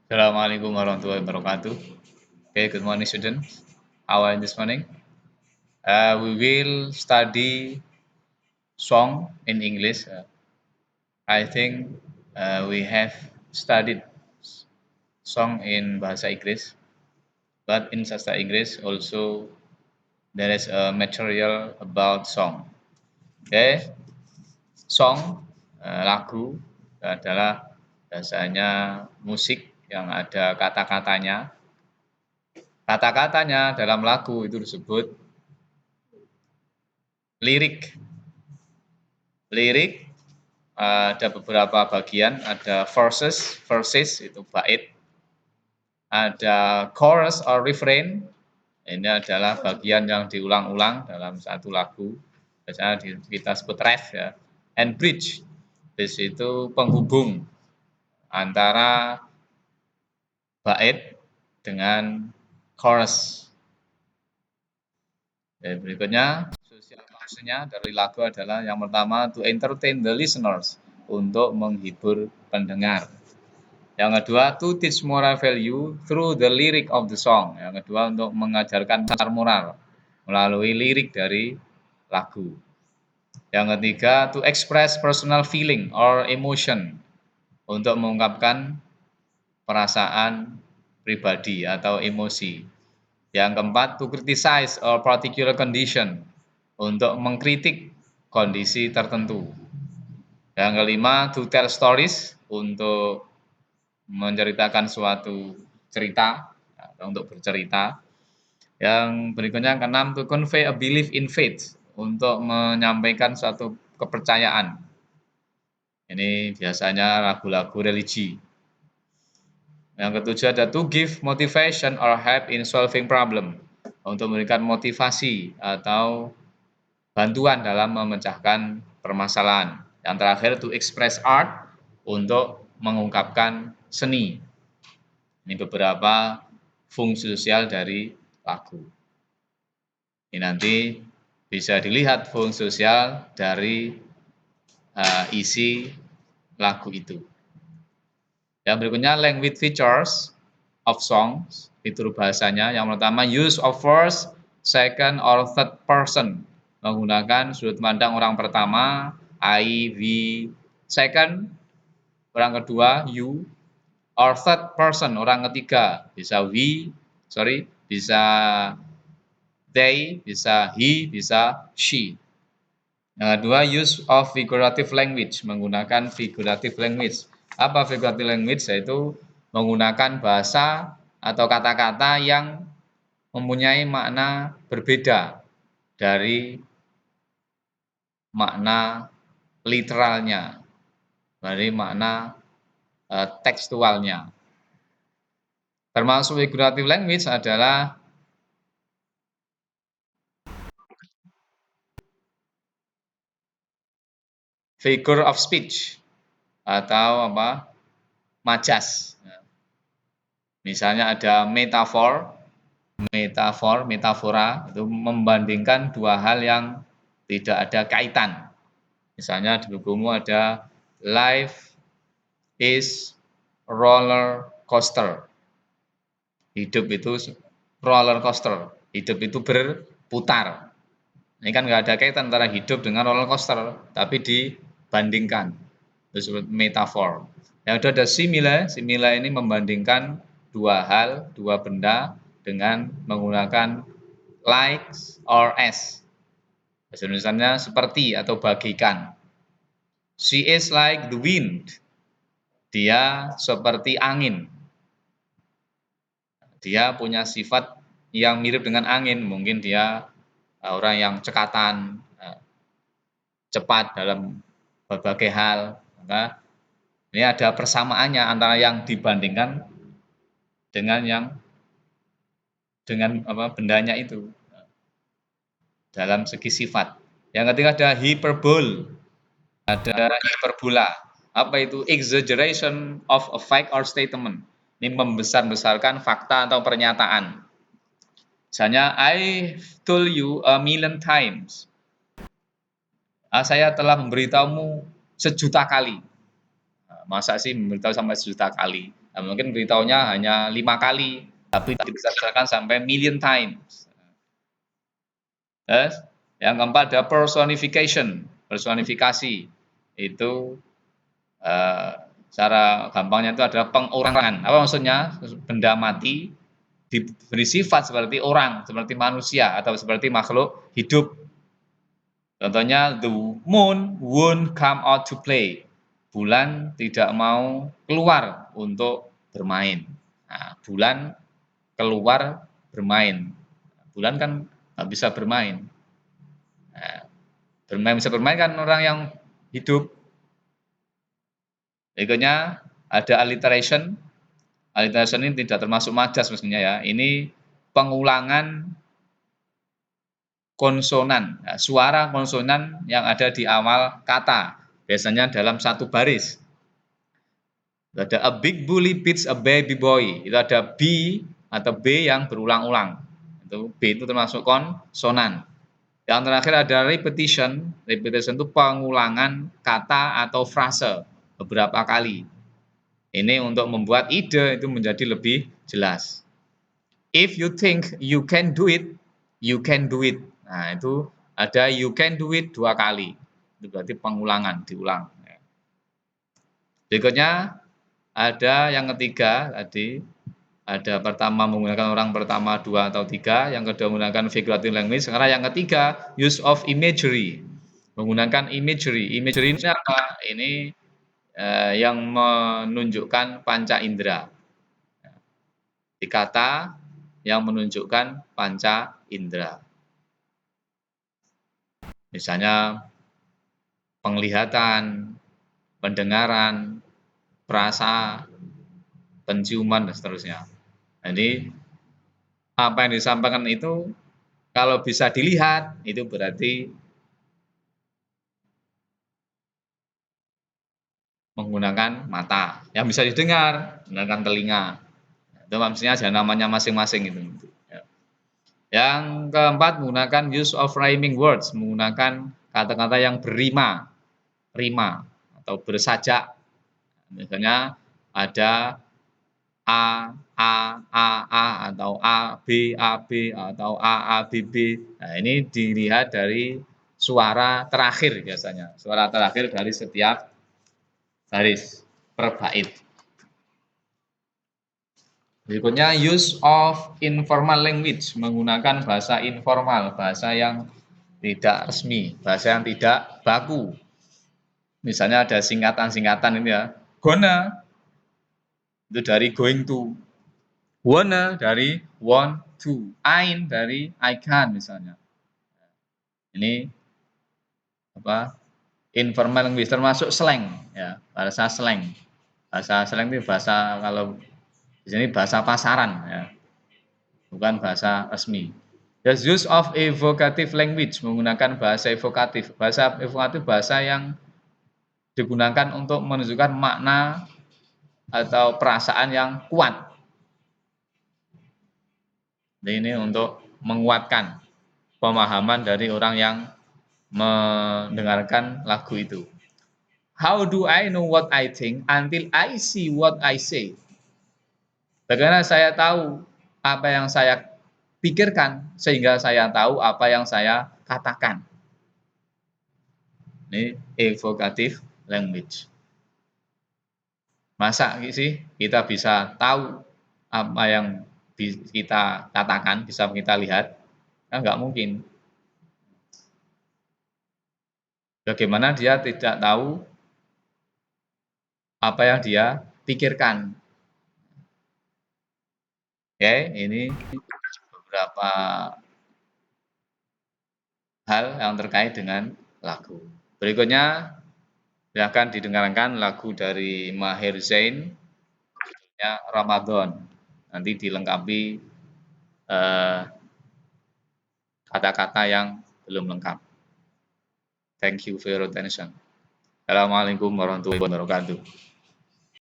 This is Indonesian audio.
Assalamualaikum warahmatullahi wabarakatuh. Okay, good morning, students. How are you this morning? We will study song in English. I think we have studied song in bahasa Inggris, but in sastra Inggris also there is a material about song. Okay, song lagu adalah biasanya musik yang ada kata-katanya. Kata-katanya dalam lagu itu disebut lirik. Lirik ada beberapa bagian, ada verses itu bait, ada chorus or refrain, ini adalah bagian yang diulang-ulang dalam satu lagu, biasanya kita sebut ref ya, and bridge, bridge itu penghubung antara bait dengan chorus. Dan berikutnya, social function-nya dari lagu adalah yang pertama to entertain the listeners, untuk menghibur pendengar. Yang kedua, to teach moral value through the lyric of the song. Yang kedua, untuk mengajarkan dasar moral melalui lirik dari lagu. Yang ketiga, to express personal feeling or emotion, untuk mengungkapkan perasaan pribadi atau emosi. Yang keempat, to criticize a particular condition, untuk mengkritik kondisi tertentu. Yang kelima, to tell stories, untuk menceritakan suatu cerita atau untuk bercerita. Yang berikutnya yang keenam, to convey a belief in faith, untuk menyampaikan suatu kepercayaan. Ini biasanya lagu-lagu religi. Yang ketujuh ada to give motivation or help in solving problem, untuk memberikan motivasi atau bantuan dalam memecahkan permasalahan. Yang terakhir to express art, untuk mengungkapkan seni. Ini beberapa fungsi sosial dari lagu. Ini nanti bisa dilihat fungsi sosial dari isi lagu itu. Yang berikutnya language features of songs, fitur bahasanya. Yang pertama use of first, second, or third person, menggunakan sudut pandang orang pertama, I, we, second, orang kedua, you, or third person, orang ketiga, bisa bisa they, bisa he, bisa she. Yang kedua, use of figurative language, menggunakan figurative language. Apa figurative language? Yaitu menggunakan bahasa atau kata-kata yang mempunyai makna berbeda dari makna literalnya, dari makna tekstualnya. Termasuk figurative language adalah figure of speech atau majas. Misalnya ada metafora itu membandingkan dua hal yang tidak ada kaitan. Misalnya di bukumu ada life is roller coaster. Hidup itu roller coaster. Hidup itu berputar. Ini kan nggak ada kaitan antara hidup dengan roller coaster, tapi dibandingkan. Itu disebut metafor. Yang kedua ada simile. Simile ini membandingkan dua hal, dua benda dengan menggunakan like or as. Bahasa Indonesianya seperti atau bagikan. She is like the wind. Dia seperti angin. Dia punya sifat yang mirip dengan angin. Mungkin dia orang yang cekatan, cepat dalam berbagai hal. Maka ini ada persamaannya antara yang dibandingkan dengan bendanya itu dalam segi sifat. Yang ketiga ada hyperbole. Ada hiperbola. Apa itu? Exaggeration of a fact or statement. Ini membesar-besarkan fakta atau pernyataan. Misalnya, I told you a million times. Saya telah memberitahumu sejuta kali. Masa sih memberitahu sampai sejuta kali? Nah, mungkin beritahunya hanya 5 kali, tapi dibesarkan sampai million times. Yes. Yang keempat ada personification, personifikasi itu cara gampangnya itu adalah pengorangan. Apa maksudnya? Benda mati diberi sifat seperti orang, seperti manusia atau seperti makhluk hidup. Contohnya the moon won't come out to play. Bulan tidak mau keluar untuk bermain. Nah, bulan keluar bermain. Bulan kan nggak bisa bermain. Nah, bisa bermain kan orang yang hidup. Berikutnya ada alliteration. Alliteration ini tidak termasuk majas maksudnya ya. Ini pengulangan konsonan, nah, suara konsonan yang ada di awal kata, biasanya dalam satu baris. Ada a big bully beats a baby boy, itu ada B atau B yang berulang-ulang. Itu B itu termasuk konsonan. Yang terakhir ada repetition. Repetition itu pengulangan kata atau frase beberapa kali. Ini untuk membuat ide itu menjadi lebih jelas. If you think you can do it, you can do it. Nah, itu ada you can do it 2 kali. Itu berarti pengulangan, diulang. Berikutnya ada yang ketiga tadi, ada pertama menggunakan orang pertama, dua atau tiga, yang kedua menggunakan figurative language, sekarang yang ketiga use of imagery, menggunakan imagery. Imagery ini apa? Ini yang menunjukkan panca indera. Di kata yang menunjukkan panca indera. Misalnya penglihatan, pendengaran, perasa, penciuman, dan seterusnya. Jadi apa yang disampaikan itu kalau bisa dilihat itu berarti menggunakan mata. Yang bisa didengar menggunakan telinga. Itu maksudnya aja namanya masing-masing itu. Yang keempat menggunakan use of rhyming words, menggunakan kata-kata yang berrima, rima atau bersajak. Misalnya ada A atau A B atau A B B. Nah, ini dilihat dari suara terakhir biasanya. Suara terakhir dari setiap baris per bait. Berikutnya use of informal language, menggunakan bahasa informal, bahasa yang tidak resmi, bahasa yang tidak baku. Misalnya ada singkatan-singkatan ini ya. Gonna itu dari going to. Wanna dari want to. Ain dari I can misalnya. Ini apa? Informal language termasuk slang ya, bahasa slang. Bahasa slang itu bahasa kalau di sini bahasa pasaran ya. Bukan bahasa resmi. The use of evocative language, menggunakan bahasa evokatif. Bahasa evokatif bahasa yang digunakan untuk menunjukkan makna atau perasaan yang kuat. Ini untuk menguatkan pemahaman dari orang yang mendengarkan lagu itu. How do I know what I think until I see what I say? Bagaimana saya tahu apa yang saya pikirkan sehingga saya tahu apa yang saya katakan. Ini evocative language. Masa sih kita bisa tahu apa yang kita katakan, bisa kita lihat? Kan nggak mungkin. Bagaimana dia tidak tahu apa yang dia pikirkan? Oke, ini beberapa hal yang terkait dengan lagu. Berikutnya, silakan didengarkan lagu dari Maher Zain, judulnya Ramadan. Nanti dilengkapi kata-kata yang belum lengkap. Thank you for your attention. Assalamualaikum warahmatullahi wabarakatuh.